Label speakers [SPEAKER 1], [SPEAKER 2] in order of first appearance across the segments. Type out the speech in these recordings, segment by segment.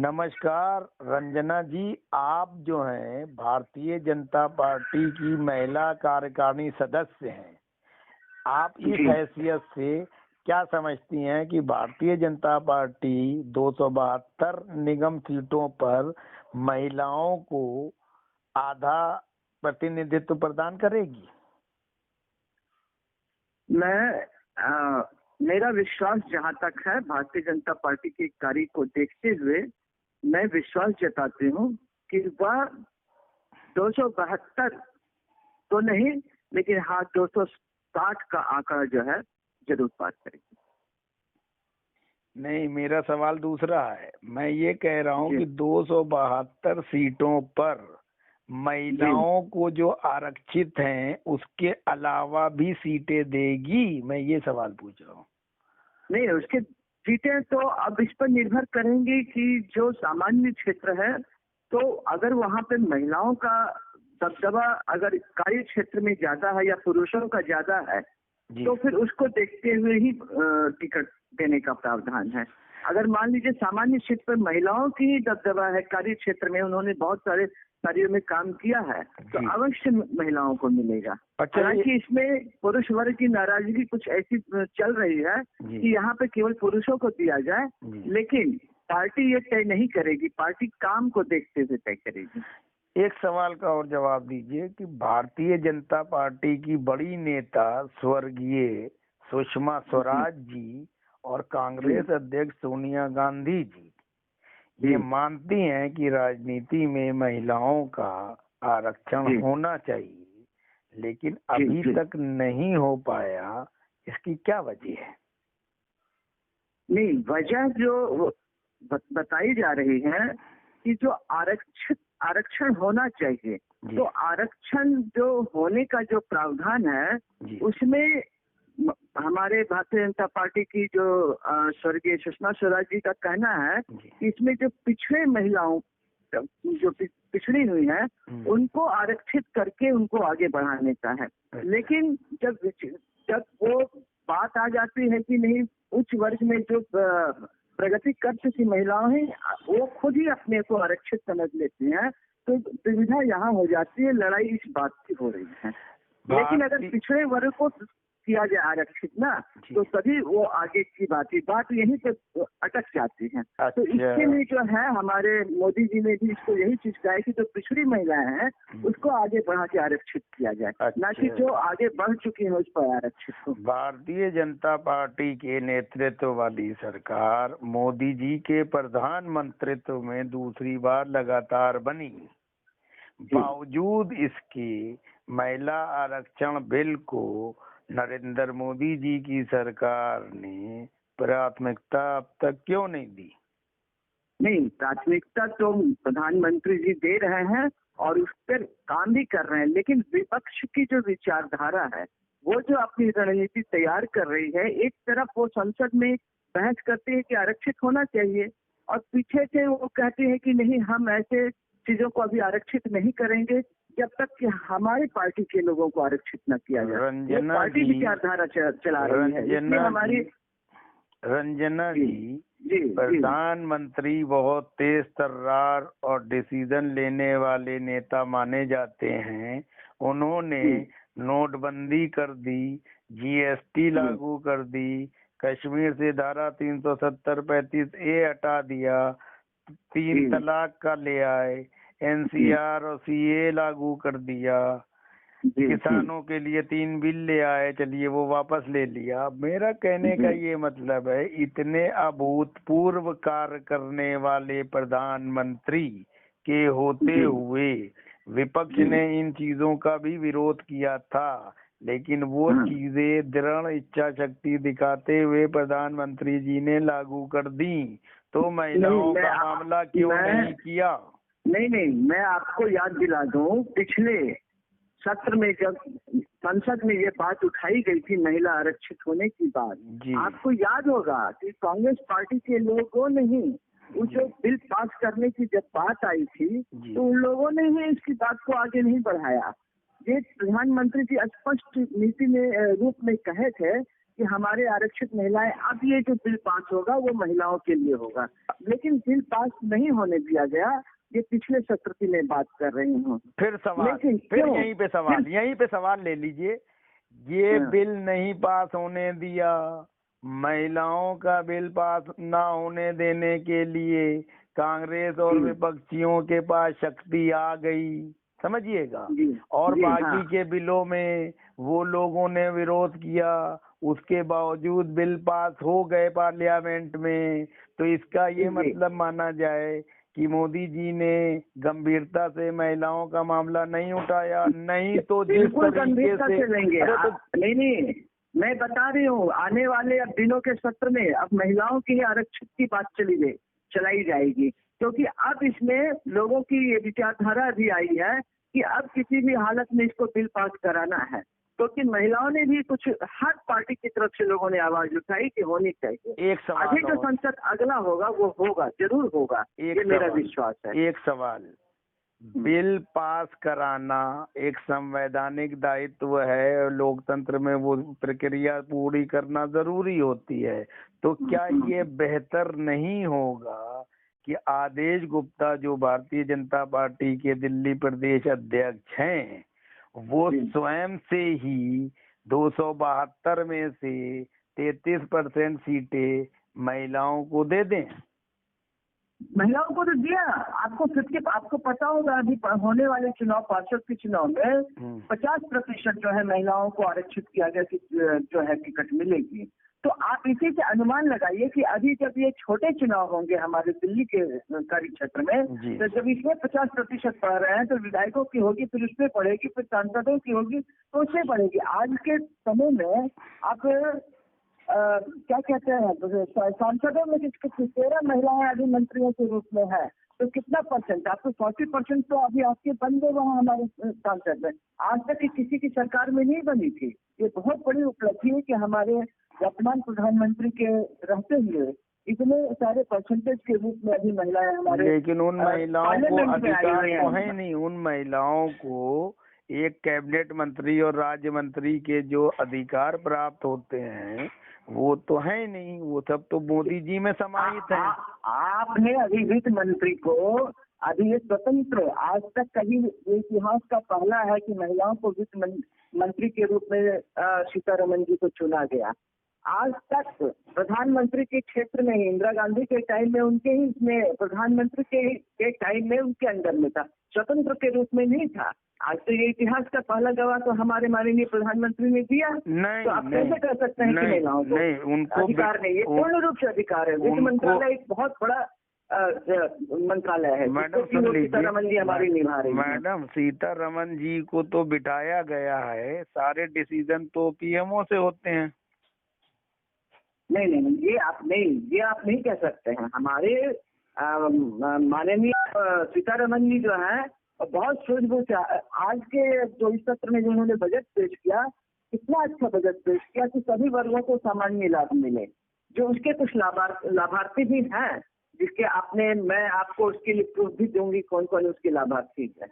[SPEAKER 1] नमस्कार रंजना जी। आप जो हैं भारतीय जनता पार्टी की महिला कार्यकारिणी सदस्य हैं। आप इस
[SPEAKER 2] जी।
[SPEAKER 1] हैसियत से क्या समझती हैं कि भारतीय जनता पार्टी 272 निगम सीटों पर महिलाओं को आधा प्रतिनिधित्व प्रदान करेगी?
[SPEAKER 2] मेरा विश्वास जहां तक है, भारतीय जनता पार्टी के कार्य को देखते हुए मैं विश्वास जताती हूँ कि वह 272 तो नहीं, लेकिन हाँ 260 का आंकड़ा जो है जरूर पार करेगी।
[SPEAKER 1] नहीं, मेरा सवाल दूसरा है। मैं ये कह रहा हूँ
[SPEAKER 2] जी।
[SPEAKER 1] कि 272 सीटों पर महिलाओं को जो आरक्षित हैं उसके अलावा भी सीटें देगी? मैं ये सवाल पूछ रहा हूँ।
[SPEAKER 2] नहीं, उसके सीटें तो अब इस पर निर्भर करेंगी कि जो सामान्य क्षेत्र है, तो अगर वहां पे महिलाओं का दबदबा अगर कार्य क्षेत्र में ज्यादा है या पुरुषों का ज्यादा है, तो फिर उसको देखते हुए ही टिकट देने का प्रावधान है। अगर मान लीजिए सामान्य क्षेत्र पर महिलाओं की ही दबदबा है, कार्य क्षेत्र में उन्होंने बहुत सारे कार्यों में काम किया है, तो अवश्य महिलाओं को मिलेगा। हालांकि इसमें पुरुष वर्ग की नाराजगी कुछ ऐसी चल रही है कि यहाँ पे केवल पुरुषों को दिया जाए, लेकिन पार्टी ये तय नहीं करेगी, पार्टी काम को देखते हुए तय करेगी।
[SPEAKER 1] एक सवाल का और जवाब दीजिए कि भारतीय जनता पार्टी की बड़ी नेता स्वर्गीय सुषमा स्वराज जी और कांग्रेस अध्यक्ष सोनिया गांधी जी ये मानती हैं कि राजनीति में महिलाओं का आरक्षण होना चाहिए, लेकिन अभी तक नहीं हो पाया। इसकी क्या वजह है?
[SPEAKER 2] नहीं, वजह जो बताई जा रही है कि जो आरक्षण होना चाहिए, तो आरक्षण जो होने का जो प्रावधान है उसमें हमारे भारतीय जनता पार्टी की जो स्वर्गीय सुषमा स्वराज जी का कहना है कि इसमें जो पिछड़े महिलाओं जो पिछड़ी हुई है उनको आरक्षित करके उनको आगे बढ़ाने का है। लेकिन जब वो बात आ जाती है कि नहीं, उच्च वर्ग में जो प्रगति कर चुकी महिलाएं हैं वो खुद ही अपने को आरक्षित समझ लेती हैं, तो दुविधा यहाँ हो जाती है, लड़ाई इस बात की हो रही है। लेकिन अगर पिछड़े वर्ग को किया जाए आरक्षित ना, तो तभी वो आगे की बात यहीं पे अटक जाती है। तो इसके लिए जो है हमारे मोदी जी ने भी इसको यही चीज कहा है कि जो पिछड़ी महिलाएं हैं उसको आगे बढ़ा के आरक्षित किया जाए, ना कि जो आगे बढ़ चुकी है उस पर आरक्षित हो।
[SPEAKER 1] भारतीय जनता पार्टी के नेतृत्व वाली सरकार मोदी जी के प्रधानमंत्रित्व में दूसरी बार लगातार बनी, बावजूद इसके महिला आरक्षण बिल को नरेंद्र मोदी जी की सरकार ने प्राथमिकता अब तक क्यों नहीं दी?
[SPEAKER 2] नहीं, प्राथमिकता तो प्रधानमंत्री जी दे रहे हैं और उस पर काम भी कर रहे हैं, लेकिन विपक्ष की जो विचारधारा है वो जो अपनी रणनीति तैयार कर रही है, एक तरफ वो संसद में बहस करते हैं कि आरक्षित होना चाहिए और पीछे से वो कहते हैं कि नहीं, हम ऐसे चीजों को अभी आरक्षित नहीं करेंगे जब तक कि हमारी पार्टी के लोगों को आरक्षित न किया जाए। पार्टी विचारधारा चला रही है, इसमें हमारी
[SPEAKER 1] रंजना जी प्रधानमंत्री बहुत तेज तर्रार और डिसीजन लेने वाले नेता माने जाते हैं। उन्होंने नोटबंदी कर दी, जीएसटी लागू कर दी, कश्मीर से धारा 370-35A हटा दिया, 3 तलाक का ले आए, एनसीआर और सीए लागू कर दिया, किसानों के लिए 3 बिल ले आए, चलिए वो वापस ले लिया। मेरा कहने का ये मतलब है, इतने अभूतपूर्व कार्य करने वाले प्रधानमंत्री के होते हुए विपक्ष ने इन चीजों का भी विरोध किया था, लेकिन वो चीजें दृढ़ इच्छा शक्ति दिखाते हुए प्रधानमंत्री जी ने लागू कर दी। तो महिलाओं का मामला क्यों नहीं किया?
[SPEAKER 2] नहीं, मैं आपको याद दिला दूं, पिछले सत्र में जब संसद में ये बात उठाई गई थी महिला आरक्षित होने की बात, आपको याद होगा कि कांग्रेस पार्टी के लोगों ने ही जो बिल पास करने की जब बात आई थी, तो उन लोगों ने ही इसकी बात को आगे नहीं बढ़ाया। ये प्रधानमंत्री जी स्पष्ट नीति में रूप में कहे थे कि हमारे आरक्षित महिलाएं, अब ये जो बिल पास होगा वो महिलाओं के लिए होगा, लेकिन बिल पास नहीं होने दिया गया। ये पिछले सत्र की मैं बात कर रही हूँ।
[SPEAKER 1] फिर सवाल, फिर यहीं पे सवाल ले लीजिए। ये बिल नहीं पास होने दिया, महिलाओं का बिल पास ना होने देने के लिए कांग्रेस और विपक्षियों के पास शक्ति आ गई, समझिएगा। और बाकी के बिलों में वो लोगों ने विरोध किया, उसके बावजूद बिल पास हो गए पार्लियामेंट में। तो इसका ये मतलब माना जाए कि मोदी जी ने गंभीरता से महिलाओं का मामला नहीं उठाया। नहीं तो
[SPEAKER 2] बिल्कुल गंभीरता से लेंगे। नहीं, मैं बता रही हूँ, आने वाले अब दिनों के सत्र में अब महिलाओं की आरक्षित की बात चलाई जाएगी, क्योंकि अब इसमें लोगों की ये विचारधारा भी आई है कि अब किसी भी हालत में इसको बिल पास कराना है, क्योंकि महिलाओं ने भी कुछ, हर पार्टी की तरफ से लोगों ने आवाज उठाई कि होनी चाहिए।
[SPEAKER 1] एक सवाल,
[SPEAKER 2] अभी जो संसद अगला होगा वो होगा, जरूर होगा, ये मेरा विश्वास है।
[SPEAKER 1] एक सवाल, बिल पास कराना एक संवैधानिक दायित्व है, लोकतंत्र में वो प्रक्रिया पूरी करना जरूरी होती है। तो क्या ये बेहतर नहीं होगा कि आदेश गुप्ता जो भारतीय जनता पार्टी के दिल्ली प्रदेश अध्यक्ष हैं, वो स्वयं से ही 272 में से 33% सीटें महिलाओं को दे दें?
[SPEAKER 2] महिलाओं को तो दिया। आपको पता होगा अभी होने वाले चुनाव, पार्षद के चुनाव में 50% जो है महिलाओं को आरक्षित किया गया कि जो है टिकट मिलेगी। तो आप इसी से अनुमान लगाइए कि अभी जब ये छोटे चुनाव होंगे हमारे दिल्ली के कार्य क्षेत्र में, तो जब इसमें 50% पड़ रहे हैं तो विधायकों की होगी, फिर उसमें पड़ेगी, फिर सांसदों की होगी, तो उसमें पड़ेगी। आज के समय में आप क्या कहते हैं, सांसदों में 13 महिलाएं अभी मंत्रियों के रूप में है, तो कितना परसेंट? आपको 40% तो अभी आपके बन गए वहाँ हमारे सांसद में। आज तक की किसी की सरकार में नहीं बनी थी। ये बहुत बड़ी उपलब्धि है कि हमारे वर्तमान प्रधानमंत्री के रहते हुए इतने सारे परसेंटेज के रूप में अभी महिलाएं हमारे,
[SPEAKER 1] लेकिन उन महिलाओं को अधिकार तो है नहीं। उन महिलाओं को एक कैबिनेट मंत्री और राज्य मंत्री के जो अधिकार प्राप्त होते हैं वो तो है नहीं, वो सब तो मोदी जी में समाहित है।
[SPEAKER 2] आपने अभी वित्त मंत्री को, अभी ये स्वतंत्र, आज तक कभी इतिहास का पहला है कि महिलाओं को वित्त मंत्री के रूप में सीतारमन जी को चुना गया। आज तक प्रधानमंत्री के क्षेत्र में इंदिरा गांधी के टाइम में उनके ही इसमें, प्रधानमंत्री के टाइम में उनके अंडर में था, स्वतंत्र के रूप में नहीं था। आज तो ये इतिहास का पहला गवाह तो हमारे माननीय प्रधानमंत्री ने दिया। तो आप कैसे कर सकते हैं कि महिलाओं को उनको अधिकार नहीं है? पूर्ण रूप से अधिकार है। वित्त मंत्रालय एक बहुत बड़ा मंत्रालय है।
[SPEAKER 1] मैडम
[SPEAKER 2] सीतारमन जी हमारी निभा रही है।
[SPEAKER 1] मैडम सीतारमन जी को तो बिठाया गया है, सारे डिसीजन तो पीएमओ से होते हैं।
[SPEAKER 2] नहीं, ये आप नहीं कह सकते हैं। हमारे माननीय सीतारमन जी जो है बहुत सूझबूझ, आज के जो इस सत्र में जिन्होंने बजट पेश किया, कितना अच्छा बजट पेश किया कि सभी वर्गों को सामान्य लाभ मिले। जो उसके कुछ लाभार्थी भी हैं, जिसके मैं आपको उसके लिए प्रूफ भी दूंगी कौन कौन उसके लाभार्थी हैं।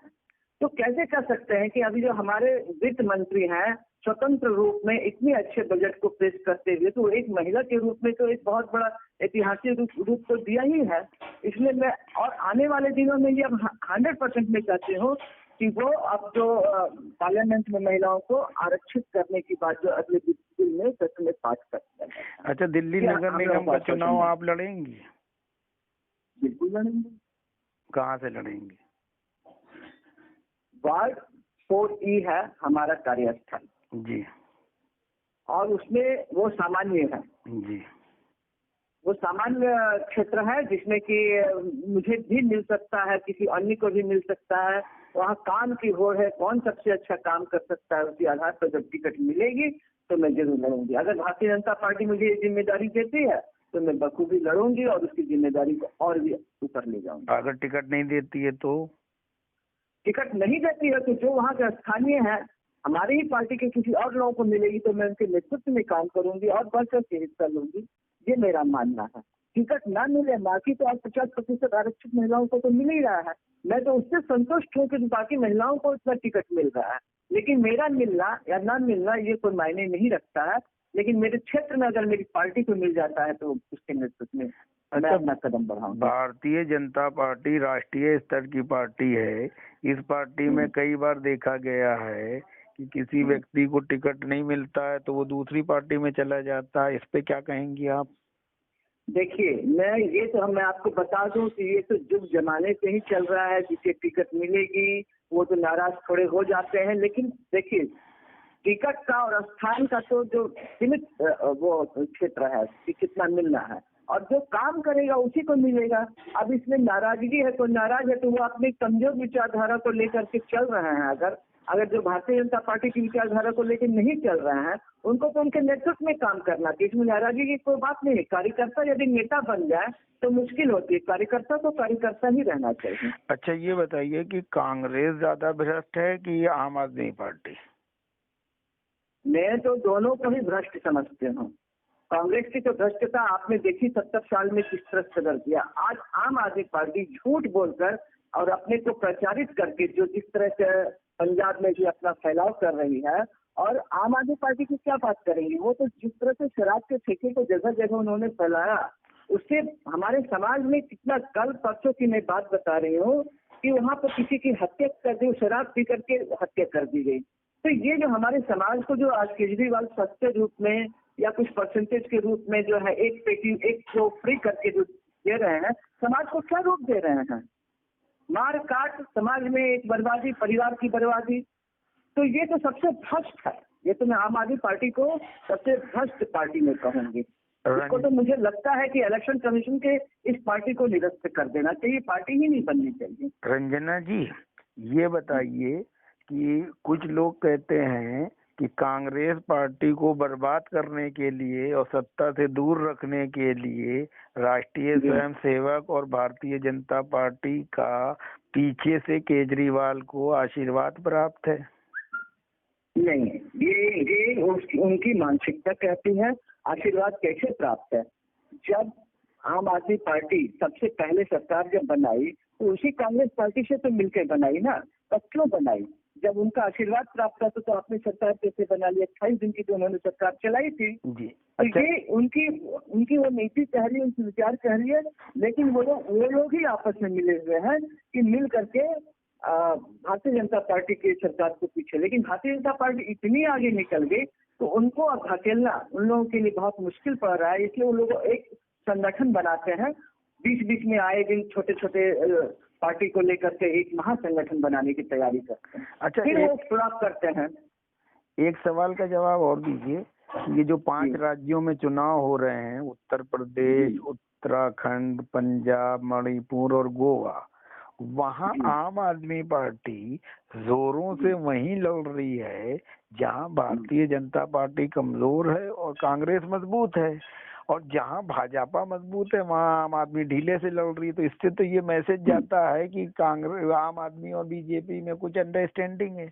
[SPEAKER 2] तो कैसे कर सकते हैं कि अभी जो हमारे वित्त मंत्री हैं स्वतंत्र रूप में इतने अच्छे बजट को पेश करते हुए, तो एक महिला के रूप में तो एक बहुत बड़ा ऐतिहासिक रूप तो दिया ही है। इसलिए मैं और आने वाले दिनों में ये अब 100% में चाहती हूँ कि वो अब जो पार्लियामेंट में महिलाओं को आरक्षित करने की बात जो अगले बिल में सत्र में पास करते हैं।
[SPEAKER 1] अच्छा, दिल्ली नगर निगम का चुनाव आप लड़ेंगी?
[SPEAKER 2] बिल्कुल लड़ेंगे।
[SPEAKER 1] कहाँ से लड़ेंगे?
[SPEAKER 2] वार्ड 4E है हमारा कार्यस्थल
[SPEAKER 1] जी,
[SPEAKER 2] और उसमें वो सामान्य है
[SPEAKER 1] जी,
[SPEAKER 2] वो सामान्य क्षेत्र है जिसमें कि मुझे भी मिल सकता है, किसी अन्य को भी मिल सकता है। वहाँ काम की होड़ है, कौन सबसे अच्छा काम कर सकता है, उसी आधार पर जब टिकट मिलेगी तो मैं जरूर लड़ूंगी। अगर भारतीय जनता पार्टी मुझे ये जिम्मेदारी देती है तो मैं बखूबी लड़ूंगी और उसकी जिम्मेदारी को और भी ऊपर ले जाऊंगी।
[SPEAKER 1] अगर टिकट नहीं देती है तो?
[SPEAKER 2] टिकट नहीं देती है तो जो वहाँ का स्थानीय है, हमारी ही पार्टी के किसी और लोगों को मिलेगी तो मैं उनके नेतृत्व में काम करूंगी और बढ़ के हिस्सा लूंगी। ये मेरा मानना है। टिकट ना मिले, बाकी तो आज 50% आरक्षित महिलाओं को तो मिल ही रहा है। मैं तो उससे संतुष्ट हूँ कि बाकी महिलाओं को इतना टिकट मिल रहा है, लेकिन मेरा मिलना या ना मिलना ये कोई मायने नहीं रखता है। लेकिन मेरे क्षेत्र में अगर मेरी पार्टी को मिल जाता है तो उसके नेतृत्व में मैं अपना कदम बढ़ाऊंगा।
[SPEAKER 1] भारतीय जनता पार्टी राष्ट्रीय स्तर की पार्टी है। इस पार्टी में कई बार देखा गया है कि किसी व्यक्ति को टिकट नहीं मिलता है तो वो दूसरी पार्टी में चला जाता है। इस पे क्या कहेंगी आप?
[SPEAKER 2] देखिए, मैं आपको बता दूं कि ये तो युग जमाने से ही चल रहा है। जिसे टिकट मिलेगी वो तो नाराज थोड़े हो जाते हैं, लेकिन देखिए टिकट का और स्थान का तो जो सीमित वो क्षेत्र है कि कितना मिलना है, और जो काम करेगा उसी को मिलेगा। अब इसमें नाराजगी है तो नाराज है तो वो अपनी कमजोर विचारधारा को लेकर के चल रहे हैं। अगर जो भारतीय जनता पार्टी की विचारधारा को लेकर नहीं चल रहे हैं उनको तो उनके नेतृत्व में काम करना चाहिए। इसमें नाराजगी की कोई बात नहीं है। कार्यकर्ता यदि नेता बन जाए तो मुश्किल होती है, कार्यकर्ता तो कार्यकर्ता ही रहना चाहिए।
[SPEAKER 1] अच्छा, ये बताइए कि कांग्रेस ज्यादा भ्रष्ट है कि आम आदमी पार्टी?
[SPEAKER 2] मैं तो दोनों को ही भ्रष्ट समझते हूँ। कांग्रेस की तो भ्रष्टता आपने देखी 70 साल में किस तरह से कर दिया। आज आम आदमी पार्टी झूठ बोलकर और अपने को प्रचारित करके जो जिस तरह से पंजाब में भी अपना फैलाव कर रही है, और आम आदमी पार्टी की क्या बात करेंगी। वो तो जिस तरह से शराब के ठेके को जगह जगह उन्होंने फैलाया, उससे हमारे समाज में कितना, कल परसों की मैं बात बता रही हूँ कि वहाँ पर किसी की हत्या कर दी, शराब पी करके हत्या कर दी गई। तो ये जो हमारे समाज को जो आज केजरीवाल सस्ते रूप में या कुछ परसेंटेज के रूप में जो है एक को फ्री करके जो दे रहे हैं, समाज को क्या रूप दे रहे हैं? मार काट, समाज में एक बर्बादी, परिवार की बर्बादी। तो ये तो सबसे भ्रष्ट है। ये तो मैं आम आदमी पार्टी को सबसे भ्रष्ट पार्टी में कहूंगी। इसको तो मुझे लगता है कि इलेक्शन कमीशन के इस पार्टी को निरस्त कर देना चाहिए, पार्टी ही नहीं बननी चाहिए।
[SPEAKER 1] रंजना जी, ये बताइए कि कुछ लोग कहते हैं कि कांग्रेस पार्टी को बर्बाद करने के लिए और सत्ता से दूर रखने के लिए राष्ट्रीय स्वयंसेवक और भारतीय जनता पार्टी का पीछे से केजरीवाल को आशीर्वाद प्राप्त है।
[SPEAKER 2] नहीं, ये उनकी मानसिकता कहती है। आशीर्वाद कैसे प्राप्त है? जब आम आदमी पार्टी सबसे पहले सरकार जब बनाई तो उसी कांग्रेस पार्टी से तो मिलकर बनाई ना, तब क्यों बनाई? जब उनका आशीर्वाद प्राप्त था तो आपने सरकार कैसे बना ली? 28 दिन की तो उन्होंने सरकार चलाई थी जी। तो ये उनकी वो नीति कह रही है, उनकी विचार कह रही है, लेकिन वो लोग ही आपस में मिले हुए हैं कि मिल करके भारतीय जनता पार्टी की सरकार को पीछे। लेकिन भारतीय जनता पार्टी इतनी आगे निकल गई तो उनको अब धकेलना उन लोगों के लिए बहुत मुश्किल पड़ रहा है। इसलिए उन लोग एक संगठन बनाते हैं, बीच बीच में आए दिन छोटे छोटे पार्टी को लेकर के एक महासंगठन बनाने की तैयारी करते हैं। अच्छा, फिर वो चुनाव करते हैं।
[SPEAKER 1] एक सवाल का जवाब और दीजिए। ये जो 5 राज्यों में चुनाव हो रहे हैं, उत्तर प्रदेश, उत्तराखंड, पंजाब, मणिपुर और गोवा, वहाँ आम आदमी पार्टी जोरों से वहीं लड़ रही है जहाँ भारतीय जनता पार्टी कमजोर है और कांग्रेस मजबूत है, और जहाँ भाजपा मजबूत है वहाँ आम आदमी ढीले से लड़ रही है। तो इससे तो ये मैसेज जाता है कि कांग्रेस, आम आदमी और बीजेपी में कुछ अंडरस्टैंडिंग है।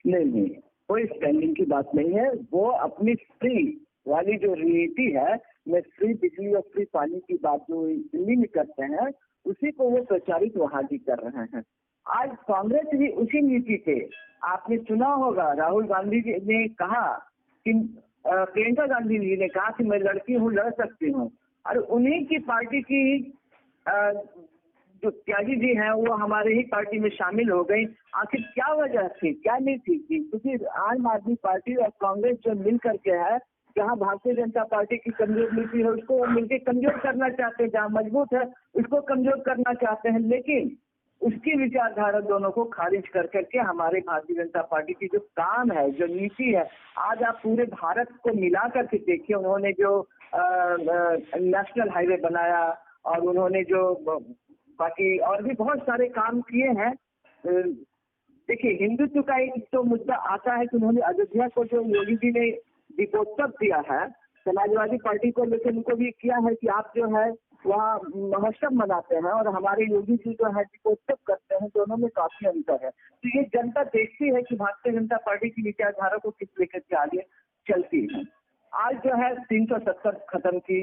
[SPEAKER 2] नहीं, कोई स्टैंडिंग की बात नहीं है। वो अपनी फ्री वाली जो नीति है, मैं फ्री बिजली और फ्री पानी की बात जो दिल्ली में करते हैं उसी को वो प्रचारित वहाँ भी कर रहे हैं। आज कांग्रेस भी उसी नीति पे, आपने सुना होगा राहुल गांधी जी ने कहा कि प्रियंका गांधी जी ने कहा कि मैं लड़की हूँ, लड़ सकती हूँ, और उन्हीं की पार्टी की जो त्यागी जी हैं वो हमारे ही पार्टी में शामिल हो गई। आखिर क्या वजह थी, क्या नीति थी? क्योंकि आम आदमी पार्टी और कांग्रेस जो मिल करके है, जहाँ भारतीय जनता पार्टी की कमजोर नीति है उसको वो मिलकर कमजोर करना चाहते हैं, जहाँ मजबूत है उसको कमजोर करना चाहते हैं। लेकिन उसकी विचारधारा दोनों को खारिज कर करके हमारे भारतीय जनता पार्टी की जो काम है, जो नीति है, आज आप पूरे भारत को मिला करके देखिए। उन्होंने जो नेशनल हाईवे बनाया और उन्होंने जो बाकी और भी बहुत सारे काम किए हैं। देखिए, हिंदुत्व का एक तो मुद्दा आता है कि उन्होंने अयोध्या को जो योगी जी ने दीपोत्सव दिया है, समाजवादी पार्टी को लेकर उनको भी किया है कि आप जो है वहाँ महोत्सव मनाते हैं और हमारे योगी जी जो है दीपोत्सव करते हैं, दोनों में काफी अंतर है। तो ये जनता देखती है कि भारतीय जनता पार्टी की विचारधारा को किस लेकर के आगे चलती है। आज जो है 370 खत्म की,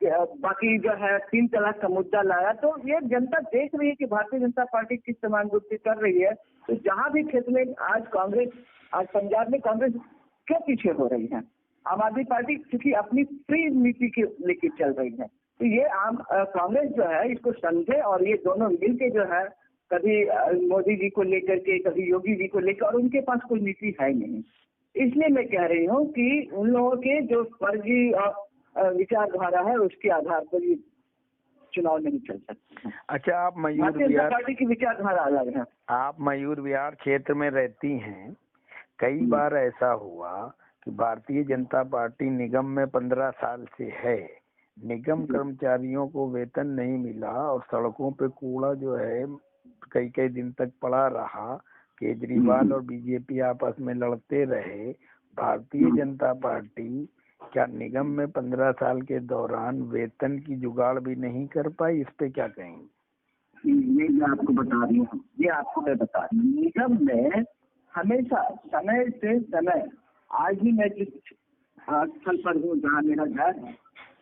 [SPEAKER 2] बाकी जो है 3 तलाक का मुद्दा लाया, तो ये जनता देख रही है कि भारतीय जनता पार्टी किस समान रूप से कर रही है। तो जहाँ भी क्षेत्र में आज पंजाब में कांग्रेस क्यों पीछे हो रही है? आम आदमी पार्टी क्योंकि अपनी फ्री नीति के लेके चल रही है। तो ये कांग्रेस जो है इसको समझे और ये दोनों मिलके जो है कभी मोदी जी को लेकर के, कभी योगी जी को लेकर, और उनके पास कोई नीति है नहीं। इसलिए मैं कह रही हूँ कि उन लोगों के जो फर्जी विचारधारा है उसके आधार पर ये चुनाव नहीं चल सकते।
[SPEAKER 1] अच्छा, आप मयूर
[SPEAKER 2] भारतीय
[SPEAKER 1] विहार,
[SPEAKER 2] जनता पार्टी की विचारधारा अलग है।
[SPEAKER 1] आप मयूर विहार क्षेत्र में रहती हैं, कई बार ऐसा हुआ कि भारतीय जनता पार्टी निगम में 15 साल से है, निगम कर्मचारियों को वेतन नहीं मिला और सड़कों पे कूड़ा जो है कई कई दिन तक पड़ा रहा, केजरीवाल और बीजेपी आपस में लड़ते रहे, भारतीय जनता पार्टी क्या निगम में 15 साल के दौरान वेतन की जुगाड़ भी नहीं कर पाई? इस पे क्या कहेंगे?
[SPEAKER 2] ये मैं आपको बता रही हूँ, निगम में हमेशा समय से समय, आज भी मैं जिस स्थल पर हूँ जहाँ मेरा घर है,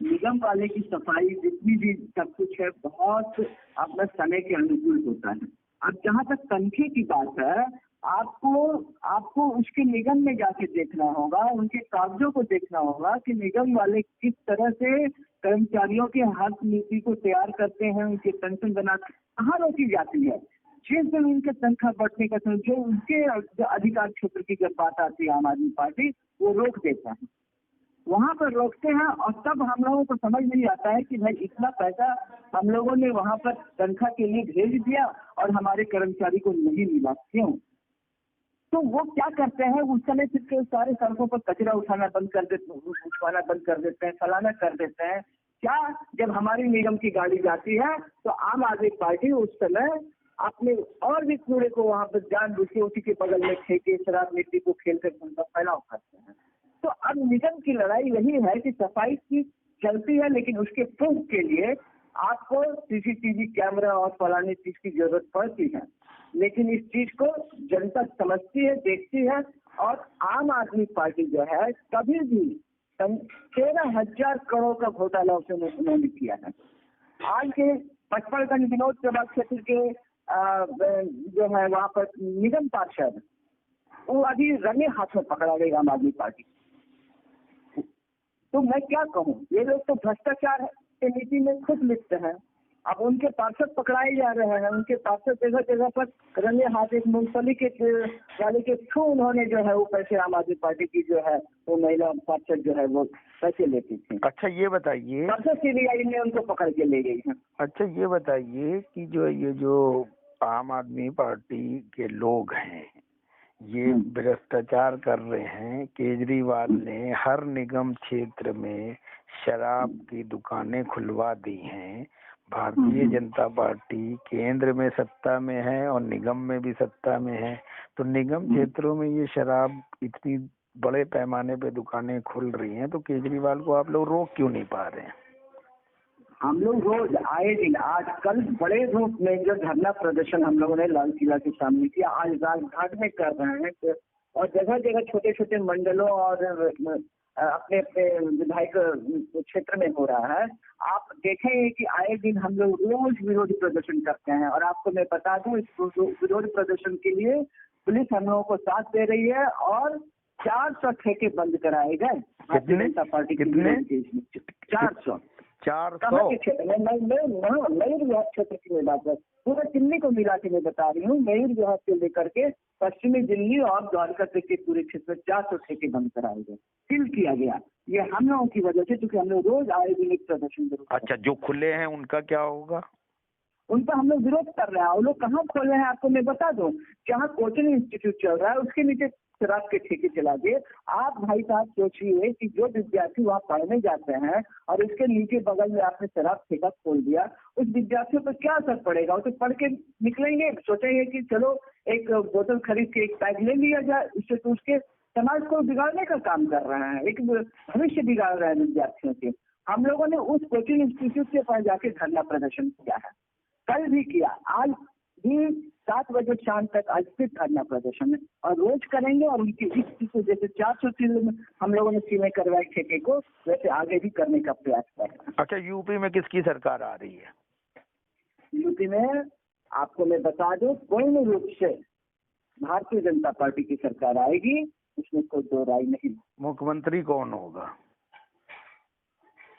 [SPEAKER 2] निगम वाले की सफाई जितनी भी सब कुछ है बहुत अपना समय के अनुकूल होता है। अब जहाँ तक तनख्वाह की बात है, आपको उसके निगम में जाके देखना होगा, उनके कागजों को देखना होगा कि निगम वाले किस तरह से कर्मचारियों के हक नीति को तैयार करते हैं, उनके पेंशन बनाते, कहाँ रोकी जाती है। जिस दिन उनके तनख्वाह बढ़ने का समय, जो उनके अधिकार क्षेत्र की जब बात आती है आम आदमी पार्टी वो रोक देता है, वहाँ पर रोकते हैं। और तब हम लोगों को समझ नहीं आता है कि भाई इतना पैसा हम लोगों ने वहाँ पर तनख्वाह के लिए भेज दिया और हमारे कर्मचारी को नहीं मिला, क्यों? तो वो क्या करते हैं, उस समय फिर सारे सड़कों पर कचरा उठाना बंद कर देते हैं, फलाना कर देते हैं। क्या जब हमारी निगम की गाड़ी जाती है तो आम आदमी पार्टी उस समय अपने और भी कूड़े को वहाँ पर जानबूझ के उसी के बगल में ठेके शराब मिट्टी को खेल कर उनका फैलाव करते हैं। तो अब निगम की लड़ाई यही है कि सफाई की चलती है, लेकिन उसके प्रूफ के लिए आपको सीसीटीवी कैमरा और फलाने चीज की जरूरत पड़ती है। लेकिन इस चीज को जनता समझती है, देखती है, और आम आदमी पार्टी जो है कभी भी 13,000 करोड़ का घोटाला उन्होंने किया है। आज के 55 विनोद सभा क्षेत्र के जो है वहाँ पर निगम पार्षद, वो अभी रंगे हाथों पकड़ा गई आम आदमी पार्टी। तो मैं क्या कहूँ, ये लोग तो भ्रष्टाचार के नीति में खुद लिप्त हैं। अब उनके पार्षद पकड़ाए जा रहे हैं, उनके पार्षद जगह जगह पर रंगे हाथ एक मूंगफली के वाले के थ्रू उन्होंने जो है वो पैसे आम आदमी पार्टी की जो है वो महिला पार्षद जो है वो पैसे लेती थी।
[SPEAKER 1] अच्छा ये बताइए,
[SPEAKER 2] पार्षद सीबीआई ने उनको पकड़ के ले गई है।
[SPEAKER 1] अच्छा ये बताइए कि जो आम आदमी पार्टी के लोग हैं ये भ्रष्टाचार कर रहे हैं, केजरीवाल ने हर निगम क्षेत्र में शराब की दुकानें खुलवा दी हैं, भारतीय जनता पार्टी केंद्र में सत्ता में है और निगम में भी सत्ता में है, तो निगम क्षेत्रों में ये शराब इतनी बड़े पैमाने पे दुकानें खुल रही हैं, तो केजरीवाल को आप लोग रोक क्यों नहीं पा रहे हैं?
[SPEAKER 2] हम लोग रोज आए दिन, आज कल बड़े रूप में जो धरना प्रदर्शन हम लोगों ने लाल किला के सामने किया, आज राजघाट में कर रहे हैं, और जगह जगह छोटे छोटे मंडलों और अपने अपने विधायक क्षेत्र में हो रहा है। आप देखेंगे कि आए दिन हम लोग रोज विरोध प्रदर्शन करते हैं, और आपको मैं बता दूं इस विरोध प्रदर्शन के लिए पुलिस हम लोगों को साथ दे रही है, और 400 ठेके बंद कराए गए भारतीय जनता पार्टी के विरोध। 400 के क्षेत्र में, मयूर विहार क्षेत्र की मैं बात कर, पूरे दिल्ली को मिला के मैं बता रही हूँ, मयूर विहार से लेकर के पश्चिमी दिल्ली और द्वारका तक के पूरे क्षेत्र में 400 ठेके बंद कराए गए, सील किया गया। ये हम लोगों की वजह से, क्योंकि हम लोग रोज आए दिन एक प्रदर्शन करें।
[SPEAKER 1] अच्छा, जो खुले हैं उनका क्या होगा?
[SPEAKER 2] उन पर हम लोग विरोध कर रहे हैं। वो लोग कहाँ खोले हैं आपको मैं बता दूं, जहाँ कोचिंग इंस्टीट्यूट चल रहा है उसके नीचे शराब के ठेके चला दिए। आप भाई साहब सोचिए कि जो विद्यार्थी वहाँ पढ़ने जाते हैं और उसके नीचे बगल में आपने शराब ठेका खोल दिया, उस विद्यार्थियों पर क्या असर पड़ेगा? वो तो पढ़ के निकलेंगे, सोचेंगे कि चलो एक बोतल खरीद के एक पैक ले लिया जाए, उससे तो उसके समाज को बिगाड़ने का काम कर रहे हैं, एक भविष्य बिगाड़ रहे हैं विद्यार्थियों के। हम लोगों ने उस कोचिंग इंस्टीट्यूट के पास जाके धरना प्रदर्शन किया है, कल भी किया, आज भी 7 बजे शाम तक आज फिर धरना प्रदर्शन है, और रोज करेंगे। और उनकी इस चीज को जैसे 400 चीज हम लोगों ने सीमें करवाई ठेके को, वैसे आगे भी करने का प्रयास कर रहे हैं।
[SPEAKER 1] अच्छा, यूपी में किसकी सरकार आ रही है?
[SPEAKER 2] यूपी में आपको मैं बता दूं, पूर्ण रूप से भारतीय जनता पार्टी की सरकार आएगी। इसमें कोई दो राय नहीं।
[SPEAKER 1] मुख्यमंत्री कौन होगा?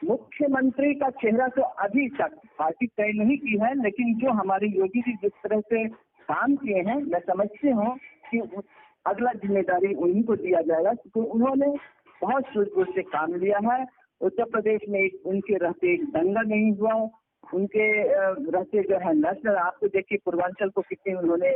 [SPEAKER 2] मुख्यमंत्री का चेहरा तो अभी तक पार्टी तय नहीं की है, लेकिन जो हमारे योगी जी जिस तरह से काम किए हैं, मैं समझती हूँ कि अगला जिम्मेदारी उन्हीं को दिया जाएगा, क्योंकि उन्होंने बहुत सूझबूझ से काम लिया है। उत्तर प्रदेश में उनके रहते एक दंगा नहीं हुआ, उनके रहते जो है नेशनल, आपको देखिए पूर्वांचल को कितनी उन्होंने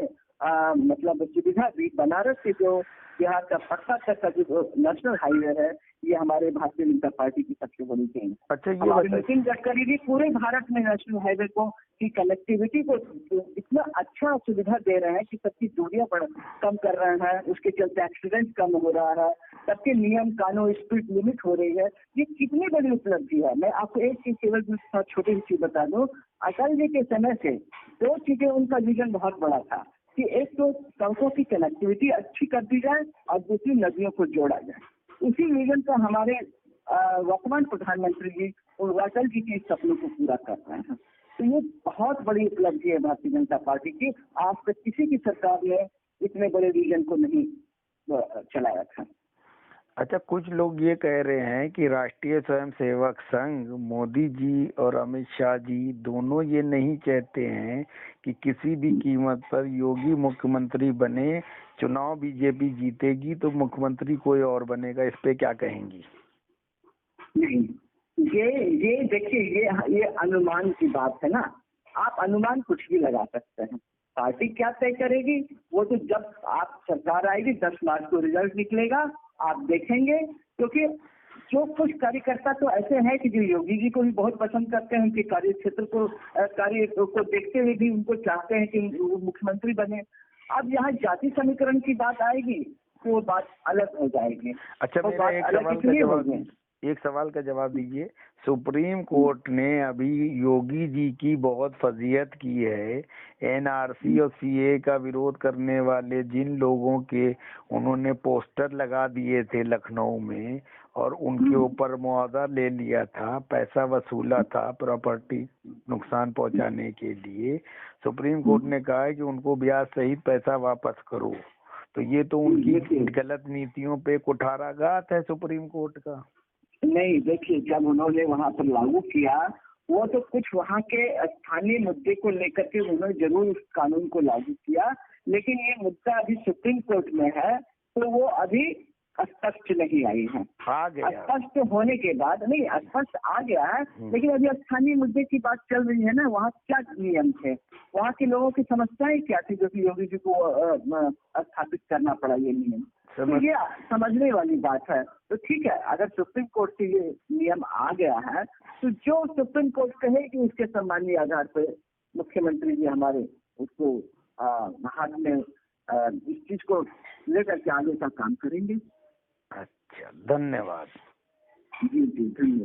[SPEAKER 2] मतलब सुविधा दी। बनारस से जो बिहार का पटना तक का जो नेशनल हाईवे है, ये हमारे भारतीय जनता पार्टी की सबसे बड़ी देन।
[SPEAKER 1] अच्छा, ये
[SPEAKER 2] नितिन गडकरी जी पूरे भारत में नेशनल हाईवे को की कनेक्टिविटी को इतना अच्छा सुविधा दे रहे हैं कि सबकी दूरियां कम कर रहे हैं, उसके चलते एक्सीडेंट कम हो रहा है, सबके नियम कानून स्पीड लिमिट हो रही है। ये कितनी बड़ी उपलब्धि है। मैं आपको एक चीज केवल छोटी सी चीज बता दूं, अटल जी के समय से दो चीजें उनका विजन बहुत बड़ा था कि एक तो सड़कों की कनेक्टिविटी अच्छी कर दी जाए और दूसरी नदियों को जोड़ा जाए। उसी विजन को हमारे वर्तमान प्रधानमंत्री जी अटल जी के सपनों को पूरा कर रहे हैं। तो ये बहुत बड़ी उपलब्धि है भारतीय जनता पार्टी की। आज तक किसी की सरकार ने इतने बड़े विजन को नहीं चलाया था।
[SPEAKER 1] अच्छा, कुछ लोग ये कह रहे हैं कि राष्ट्रीय स्वयंसेवक संघ, मोदी जी और अमित शाह जी दोनों ये नहीं चाहते हैं कि किसी भी कीमत पर योगी मुख्यमंत्री बने। चुनाव बीजेपी जीतेगी तो मुख्यमंत्री कोई और बनेगा। इस पे क्या कहेंगी?
[SPEAKER 2] नहीं, ये देखिए, ये अनुमान की बात है ना। आप अनुमान कुछ भी लगा सकते हैं। पार्टी क्या तय करेगी वो तो जब आप सरकार आएगी 10 मार्च को रिजल्ट निकलेगा, आप देखेंगे। क्योंकि जो कुछ कार्यकर्ता तो ऐसे हैं कि जो योगी जी को भी बहुत पसंद करते हैं, उनके कार्य क्षेत्र को कार्य को देखते हुए भी उनको चाहते हैं कि वो मुख्यमंत्री बने। अब यहाँ जाति समीकरण की बात आएगी तो वो बात अलग हो जाएगी।
[SPEAKER 1] अच्छा, मेरा एक सवाल का जवाब दीजिए। सुप्रीम कोर्ट ने अभी योगी जी की बहुत फजीहत की है। एनआरसी और सीए का विरोध करने वाले जिन लोगों के उन्होंने पोस्टर लगा दिए थे लखनऊ में और उनके ऊपर मुआवजा ले लिया था, पैसा वसूला था प्रॉपर्टी नुकसान पहुंचाने के लिए, सुप्रीम कोर्ट ने कहा है कि उनको ब्याज सहित पैसा वापस करो। तो ये तो उनकी गलत नीतियों पे कुठाराघात है सुप्रीम कोर्ट का।
[SPEAKER 2] नहीं, देखिए, जब उन्होंने वहाँ पर लागू किया वो तो कुछ वहाँ के स्थानीय मुद्दे को लेकर के उन्होंने जरूर उस कानून को लागू किया, लेकिन ये मुद्दा अभी सुप्रीम कोर्ट में है तो वो अभी स्पष्ट नहीं आई है। स्पष्ट होने के बाद नहीं, स्पष्ट आ गया है, लेकिन अभी स्थानीय मुद्दे की बात चल रही है ना। वहाँ क्या नियम थे, वहाँ के लोगों की समस्याएं क्या थी जो कि योगी जी को स्थापित करना पड़ा ये नियम। तो ये समझने वाली बात है। तो ठीक है, अगर सुप्रीम कोर्ट से ये नियम आ गया है तो जो सुप्रीम कोर्ट कहे कि उसके सम्मानीय आधार पर मुख्यमंत्री जी हमारे उसको हाथ में इस चीज को लेकर के आगे का काम करेंगे।
[SPEAKER 1] अच्छा, धन्यवाद।
[SPEAKER 2] जी, धन्यवाद।